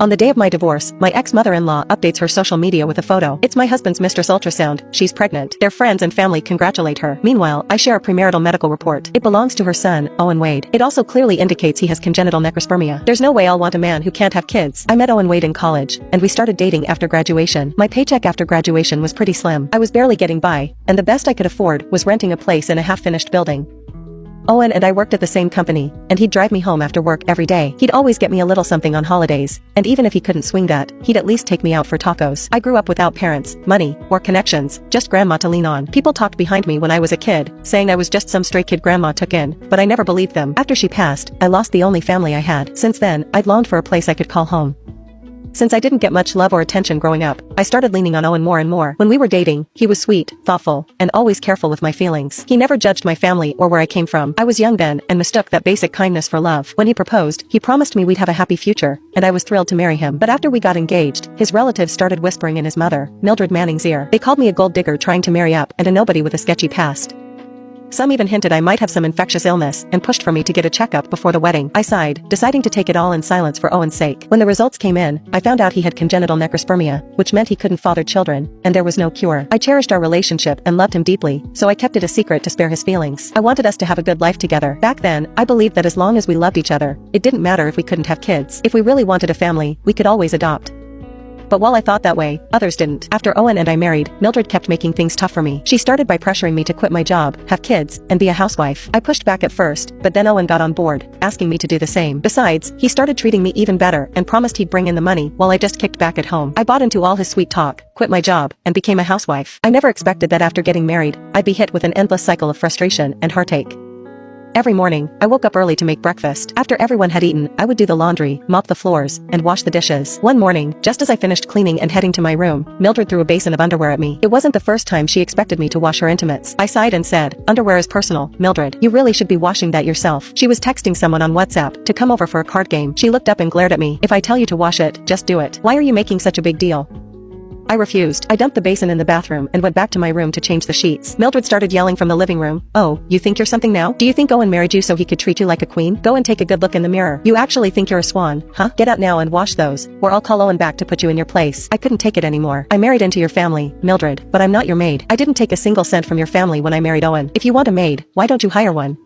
On the day of my divorce, my ex-mother-in-law updates her social media with a photo. It's my husband's mistress ultrasound, she's pregnant. Their friends and family congratulate her. Meanwhile, I share a premarital medical report. It belongs to her son, Owen Wade. It also clearly indicates he has congenital necrospermia. There's no way I'll want a man who can't have kids. I met Owen Wade in college, and we started dating after graduation. My paycheck after graduation was pretty slim. I was barely getting by, and the best I could afford was renting a place in a half-finished building. Owen and I worked at the same company, and he'd drive me home after work every day. He'd always get me a little something on holidays, and even if he couldn't swing that, he'd at least take me out for tacos. I grew up without parents, money, or connections, just grandma to lean on. People talked behind me when I was a kid, saying I was just some stray kid grandma took in, but I never believed them. After she passed, I lost the only family I had. Since then, I'd longed for a place I could call home. Since I didn't get much love or attention growing up, I started leaning on Owen more and more. When we were dating, he was sweet, thoughtful, and always careful with my feelings. He never judged my family or where I came from. I was young then and mistook that basic kindness for love. When he proposed, he promised me we'd have a happy future, and I was thrilled to marry him. But after we got engaged, his relatives started whispering in his mother, Mildred Manning's ear. They called me a gold digger trying to marry up and a nobody with a sketchy past. Some even hinted I might have some infectious illness and pushed for me to get a checkup before the wedding. I sighed, deciding to take it all in silence for Owen's sake. When the results came in, I found out he had congenital necrospermia, which meant he couldn't father children, and there was no cure. I cherished our relationship and loved him deeply, so I kept it a secret to spare his feelings. I wanted us to have a good life together. Back then, I believed that as long as we loved each other, it didn't matter if we couldn't have kids. If we really wanted a family, we could always adopt. But while I thought that way, others didn't. After Owen and I married, Mildred kept making things tough for me. She started by pressuring me to quit my job, have kids, and be a housewife. I pushed back at first, but then Owen got on board, asking me to do the same. Besides, he started treating me even better and promised he'd bring in the money while I just kicked back at home. I bought into all his sweet talk, quit my job, and became a housewife. I never expected that after getting married, I'd be hit with an endless cycle of frustration and heartache. Every morning, I woke up early to make breakfast. After everyone had eaten, I would do the laundry, mop the floors, and wash the dishes. One morning, just as I finished cleaning and heading to my room, Mildred threw a basin of underwear at me. It wasn't the first time she expected me to wash her intimates. I sighed and said, "Underwear is personal, Mildred. You really should be washing that yourself." She was texting someone on WhatsApp to come over for a card game. She looked up and glared at me. "If I tell you to wash it, just do it. Why are you making such a big deal?" I refused. I dumped the basin in the bathroom and went back to my room to change the sheets. Mildred started yelling from the living room, "Oh, you think you're something now? Do you think Owen married you so he could treat you like a queen? Go and take a good look in the mirror. You actually think you're a swan, huh? Get out now and wash those, or I'll call Owen back to put you in your place." I couldn't take it anymore. "I married into your family, Mildred, but I'm not your maid. I didn't take a single cent from your family when I married Owen. If you want a maid, why don't you hire one?"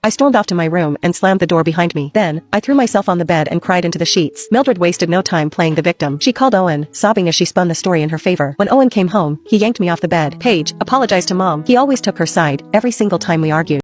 I stormed off to my room and slammed the door behind me. Then, I threw myself on the bed and cried into the sheets. Mildred wasted no time playing the victim. She called Owen, sobbing as she spun the story in her favor. When Owen came home, he yanked me off the bed. "Paige, apologize to Mom." He always took her side, every single time we argued.